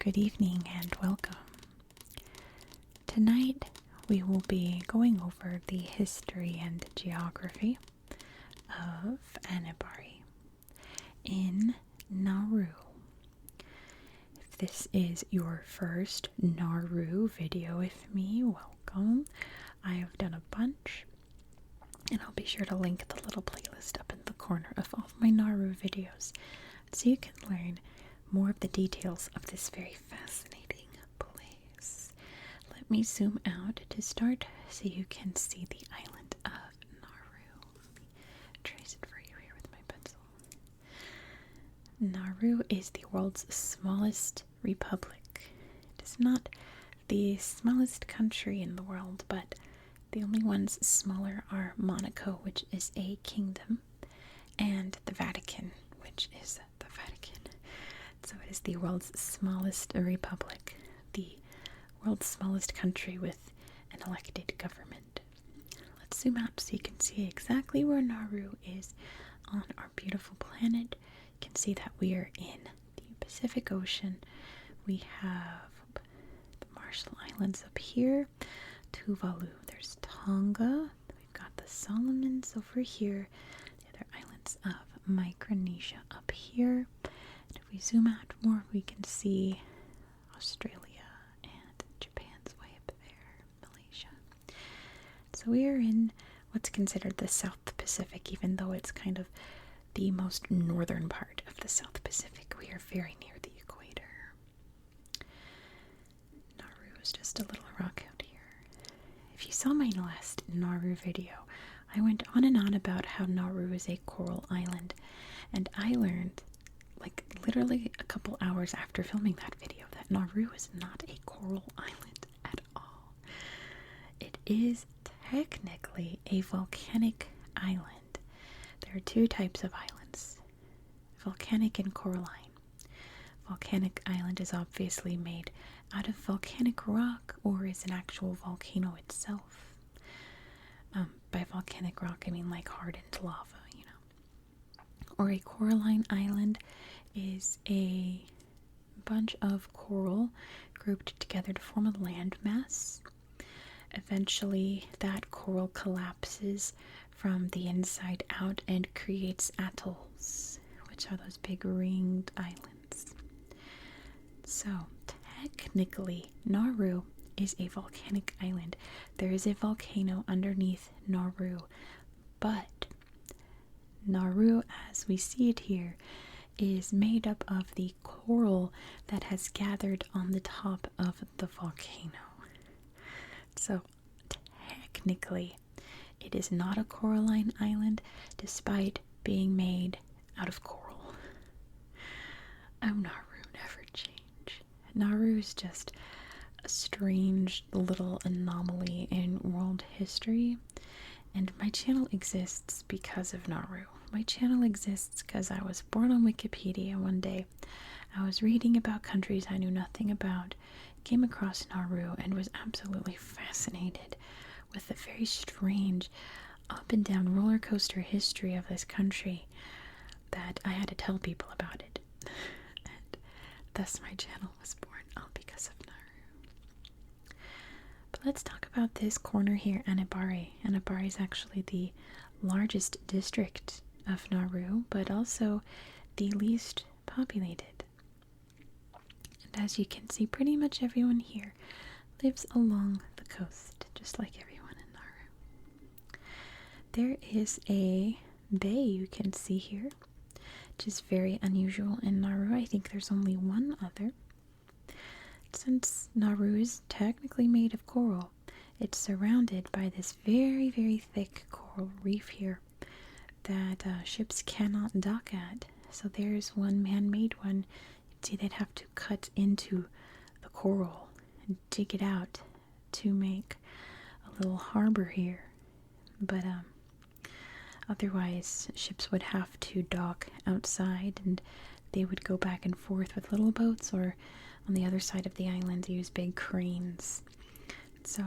good evening, and welcome. Tonight we will be going over the history and geography of Anibare in Nauru. If this is your first Nauru video with me, welcome. I have done a bunch, and I'll be sure to link the little playlist up in the corner of all of my Nauru videos so you can learn more of the details of this very fascinating place. Let me zoom out to start so you can see the island of Nauru. Let me trace it for you here with my pencil. Nauru is the world's smallest republic. It is not the smallest country in the world, but the only ones smaller are Monaco, which is a kingdom, and the Vatican, which is the Vatican. So it is the world's smallest republic, the world's smallest country with an elected government. Let's zoom out so you can see exactly where Nauru is on our beautiful planet. You can see that we are in the Pacific Ocean. We have the Marshall Islands up here, Tuvalu, there's Tonga, we've got the Solomons over here, the other islands of Micronesia up here. And if we zoom out more, we can see Australia and Japan's way up there, Malaysia. So we are in what's considered the South Pacific, even though it's kind of the most northern part of the South Pacific. We are very near the equator. Nauru is just a little rock out here. If you saw my last Nauru video, I went on and on about how Nauru is a coral island, and I learned, like literally a couple hours after filming that video, that Nauru is not a coral island at all. It is technically a volcanic island. There are two types of islands, volcanic and coralline. Volcanic island is obviously made out of volcanic rock or is an actual volcano itself. By volcanic rock, I mean like hardened lava, you know. Or a coralline island is a bunch of coral grouped together to form a landmass. Eventually, that coral collapses from the inside out and creates atolls, which are those big ringed islands. So, technically, Nauru is a volcanic island. There is a volcano underneath Nauru, but Nauru, as we see it here, is made up of the coral that has gathered on the top of the volcano. So, technically, it is not a coralline island, despite being made out of coral. Oh, Nauru never change. Nauru is just a strange little anomaly in world history, and my channel exists because of Nauru. My channel exists because I was born on Wikipedia one day. I was reading about countries I knew nothing about, came across Nauru, and was absolutely fascinated with the very strange up and down roller coaster history of this country that I had to tell people about it. And thus my channel was born, all because of Nauru. But let's talk about this corner here, Anibare. Anibare is actually the largest district of Nauru, but also the least populated. And as you can see, pretty much everyone here lives along the coast, just like everyone in Nauru. There is a bay you can see here, which is very unusual in Nauru. I think there's only one other. Since Nauru is technically made of coral, it's surrounded by this very, very thick coral reef here that ships cannot dock at. So there's one man-made one. You'd see they'd have to cut into the coral and dig it out to make a little harbor here. But otherwise, ships would have to dock outside, and they would go back and forth with little boats, or on the other side of the island use big cranes. So,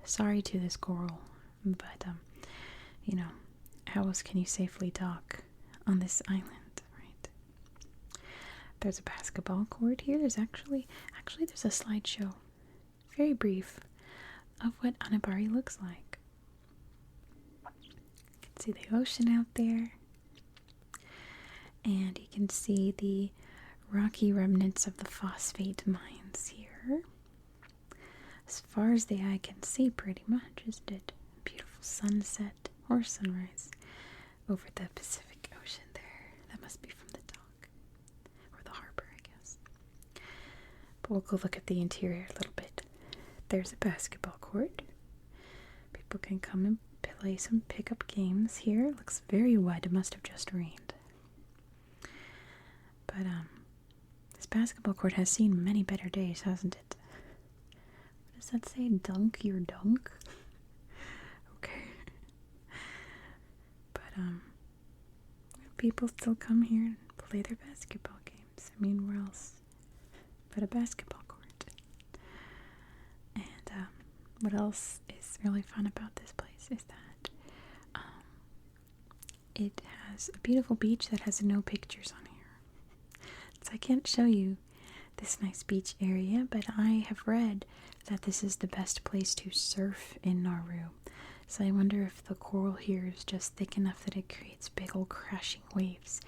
sorry to this coral, but you know, how else can you safely dock on this island, right? There's a basketball court here. There's actually there's a slideshow, very brief, of what Anibare looks like. You can see the ocean out there, and you can see the rocky remnants of the phosphate mines here. As far as the eye can see, pretty much, isn't it? Beautiful sunset or sunrise over the Pacific Ocean there. That must be from the dock or the harbor, I guess. But we'll go look at the interior a little bit. There's a basketball court. People can come and play some pickup games here. It looks very wet. It must have just rained. But this basketball court has seen many better days, hasn't it? What does that say? Dunk your dunk? Okay. But people still come here and play their basketball games. I mean, where else but a basketball court? And what else is really fun about this place is that it has a beautiful beach that has no pictures on here. So I can't show you this nice beach area, but I have read that this is the best place to surf in Nauru. So I wonder if the coral here is just thick enough that it creates big old crashing waves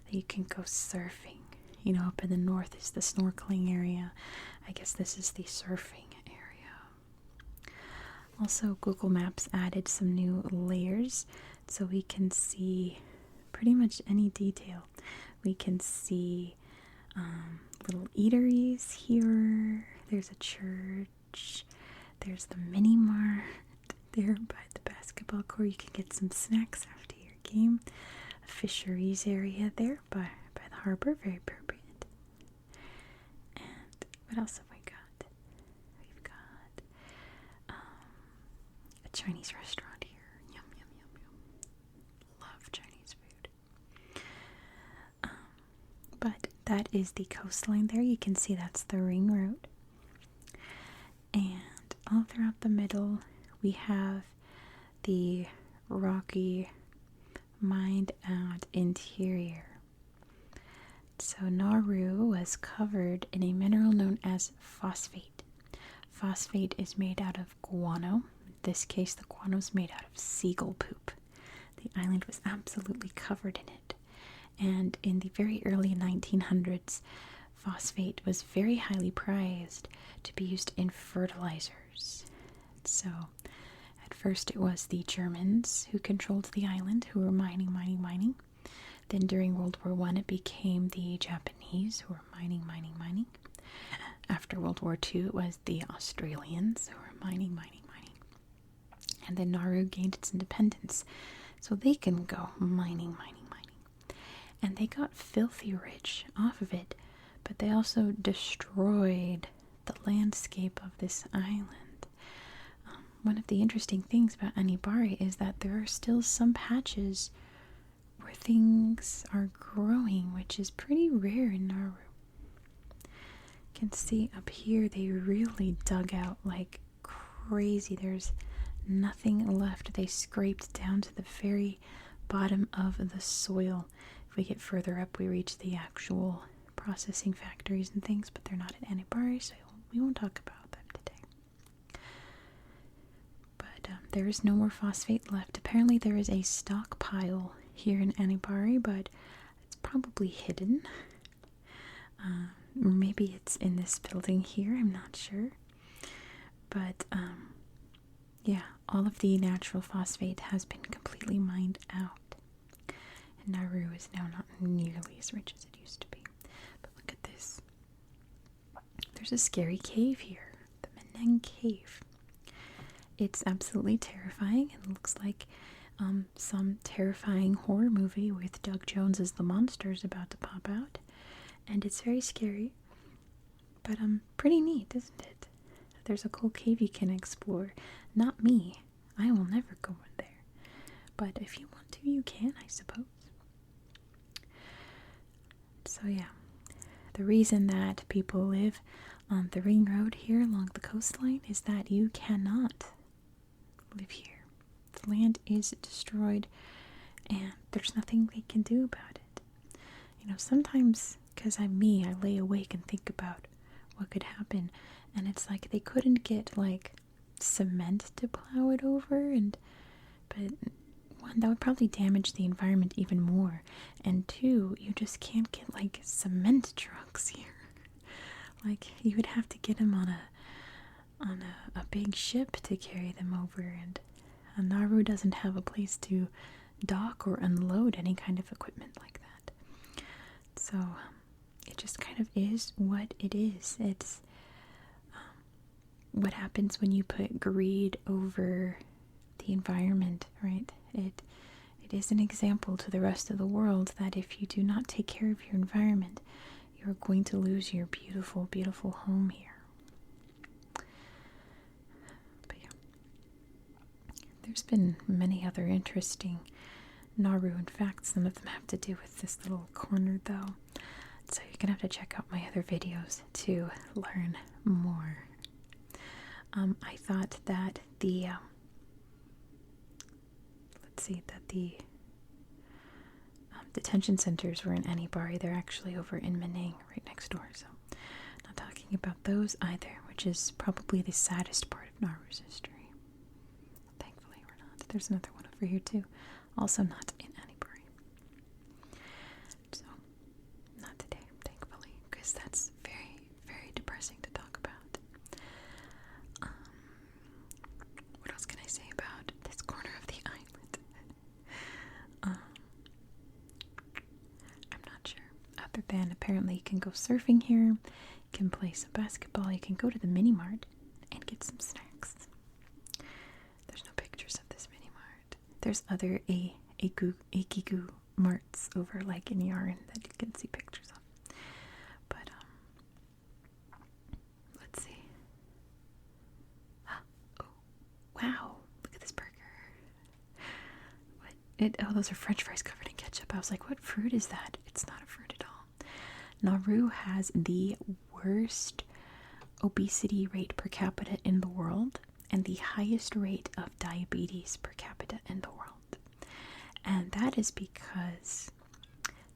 that you can go surfing. You know, up in the north is the snorkeling area. I guess this is the surfing area. Also, Google Maps added some new layers so we can see pretty much any detail. We can see little eateries here. There's a church. There's the mini mart there by the basketball court. You can get some snacks after your game. A fisheries area there by the harbor. Very appropriate. And what else have we got? We've got a Chinese restaurant here. Yum, yum, yum, yum. Love Chinese food. But that is the coastline there. You can see that's the ring road. And all throughout the middle, we have the rocky, mined out interior. So Nauru was covered in a mineral known as phosphate. Phosphate is made out of guano. In this case, the guano is made out of seagull poop. The island was absolutely covered in it. And in the very early 1900s, phosphate was very highly prized to be used in fertilizers. So, at first it was the Germans who controlled the island, who were mining. Then during World War I, it became the Japanese who were mining. After World War II, it was the Australians who were mining. And then Nauru gained its independence, so they can go mining. And they got filthy rich off of it, but they also destroyed the landscape of this island. One of the interesting things about Anibare is that there are still some patches where things are growing, which is pretty rare in Nauru. You can see up here they really dug out like crazy. There's nothing left. They scraped down to the very bottom of the soil. If we get further up, we reach the actual processing factories and things, but they're not at Anibare, so we won't talk about them today. But there is no more phosphate left. Apparently there is a stockpile here in Anibare, but it's probably hidden. Or maybe it's in this building here, I'm not sure. But yeah, all of the natural phosphate has been completely mined out. And Nauru is now not nearly as rich as it used to be. But look at this. There's a scary cave here. The Meneng Cave. It's absolutely terrifying. It looks like some terrifying horror movie with Doug Jones as the monster is about to pop out. And it's very scary. But pretty neat, isn't it? There's a cool cave you can explore. Not me. I will never go in there. But if you want to, you can, I suppose. So yeah, the reason that people live on the ring road here along the coastline is that you cannot live here. The land is destroyed and there's nothing they can do about it. You know, sometimes Because I lay awake and think about what could happen. And it's like they couldn't get like cement to plow it over, but one, that would probably damage the environment even more. And two, you just can't get like cement trucks here. Like you would have to get them on a big ship to carry them over, and Nauru doesn't have a place to dock or unload any kind of equipment like that. So it just kind of is what it is. It's what happens when you put greed over the environment, right? It is an example to the rest of the world that if you do not take care of your environment, you're going to lose your beautiful, beautiful home here. But yeah, there's been many other interesting Nauru facts. Some of them have to do with this little corner, though. So you're gonna have to check out my other videos to learn more. I thought that the detention centers were in Anibare. They're actually over in Manang, right next door. So not talking about those either, which is probably the saddest part of Nauru's history. Thankfully, we're not. There's another one over here too, also not in Anibare. So not today, thankfully, because that's very, very depressing to talk about. What else can I say about this corner of the island? I'm not sure. Other than apparently you can go surfing here, you can play some basketball, you can go to the mini mart and get some snacks. There's no pictures of this mini mart. There's other Ikigu marts over like in Yarn that you can see pictures of. But let's see. Oh, wow! Look at this burger. Oh, those are French fries covered in ketchup. I was like, what fruit is that? It's not a fruit at all. Nauru has the worst obesity rate per capita in the world and the highest rate of diabetes per capita in the world. And that is because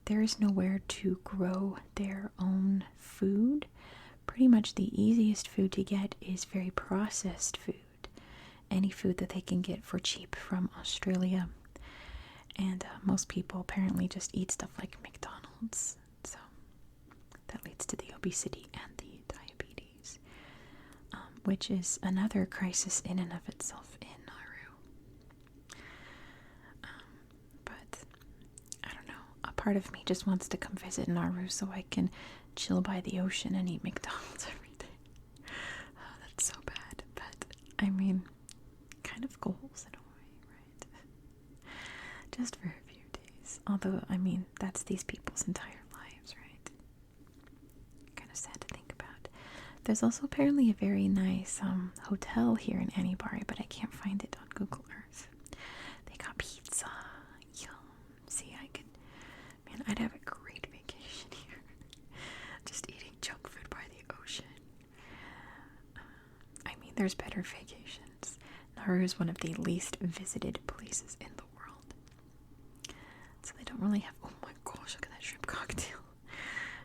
there is nowhere to grow their own food. Pretty much the easiest food to get is very processed food. Any food that they can get for cheap from Australia. And most people apparently just eat stuff like McDonald's. So that leads to the obesity and the diabetes, which is another crisis in and of itself in Nauru. But I don't know. A part of me just wants to come visit Nauru so I can chill by the ocean and eat McDonald's every day. Oh, that's so bad. But I mean, kind of goals in a way, right? Just for a few days. Although, I mean, that's these people's entire lives, right? Kind of sad to think about. There's also apparently a very nice hotel here in Anibare, but I can't find it on Google Earth. They got pizza. Yum. See, I'd have a great vacation here. Just eating junk food by the ocean. I mean, there's better vacations. Nauru is one of the least visited places in the world. So they don't really have, oh my gosh, look at that shrimp cocktail.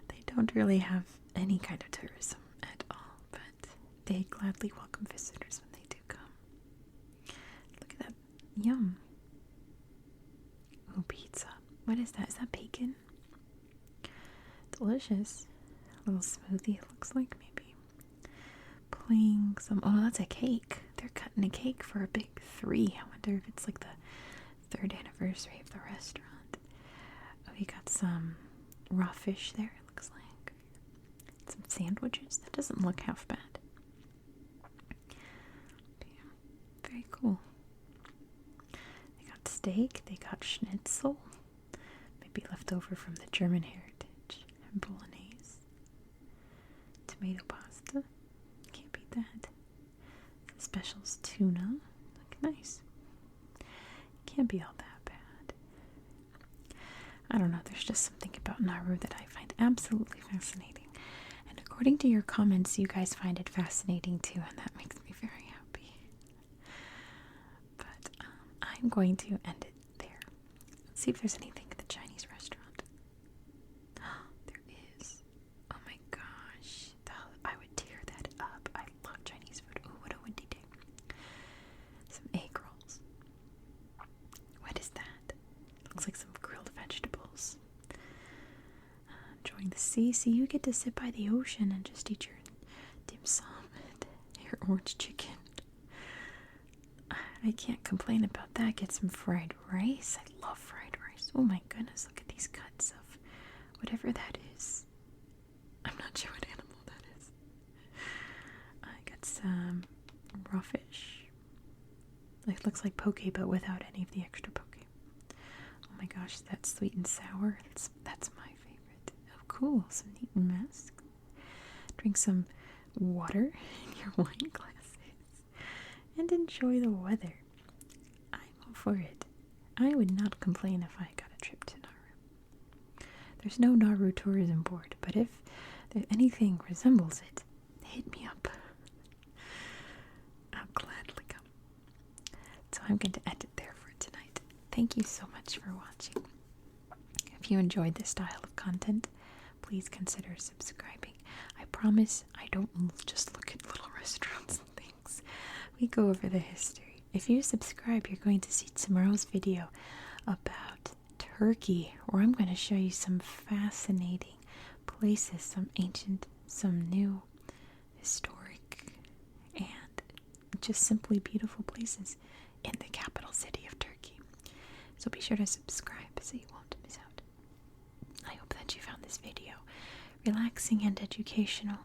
They don't really have any kind of tourism at all, but they gladly welcome visitors when they do come. Look at that. Yum. Oh, pizza. What is that? Is that bacon? Delicious. A little smoothie, it looks like, maybe. Playing some, oh, that's a cake. They're cutting a cake for a big 3. I wonder if it's like the 3rd anniversary of the restaurant. Oh, we got some raw fish there, it looks like. Some sandwiches. That doesn't look half bad. Yeah, very cool. They got steak. They got schnitzel. Maybe left over from the German heritage. And bolognese. Tomato pasta. Can't beat that. Specials tuna. Look nice. Can't be all that bad. I don't know, there's just something about Nauru that I find absolutely fascinating. And according to your comments, you guys find it fascinating too, and that makes me very happy. But I'm going to end it there. Let's see if there's anything at the Chinese restaurant. There is. See, you get to sit by the ocean and just eat your dim sum and your orange chicken. I can't complain about that. Get some fried rice. I love fried rice. Oh my goodness, look at these cuts of whatever that is. I'm not sure what animal that is. I got some raw fish. It looks like poke, but without any of the extra poke. Oh my gosh, that's sweet and sour. That's my favorite. Oh cool, some neat masks. Drink some water in your wine glasses and enjoy the weather. I'm all for it. I would not complain if I got a trip to Nauru. There's no Nauru tourism board, but if anything resembles it, hit me up. I'll gladly come. So I'm going to end it there for tonight. Thank you so much for watching. If you enjoyed this style of content, please consider subscribing. I promise I don't just look at little restaurants and things. We go over the history. If you subscribe, you're going to see tomorrow's video about Turkey, where I'm going to show you some fascinating places, some ancient, some new, historic, and just simply beautiful places in the capital city of Turkey. So be sure to subscribe so you won't miss out. I hope that you found this video relaxing and educational.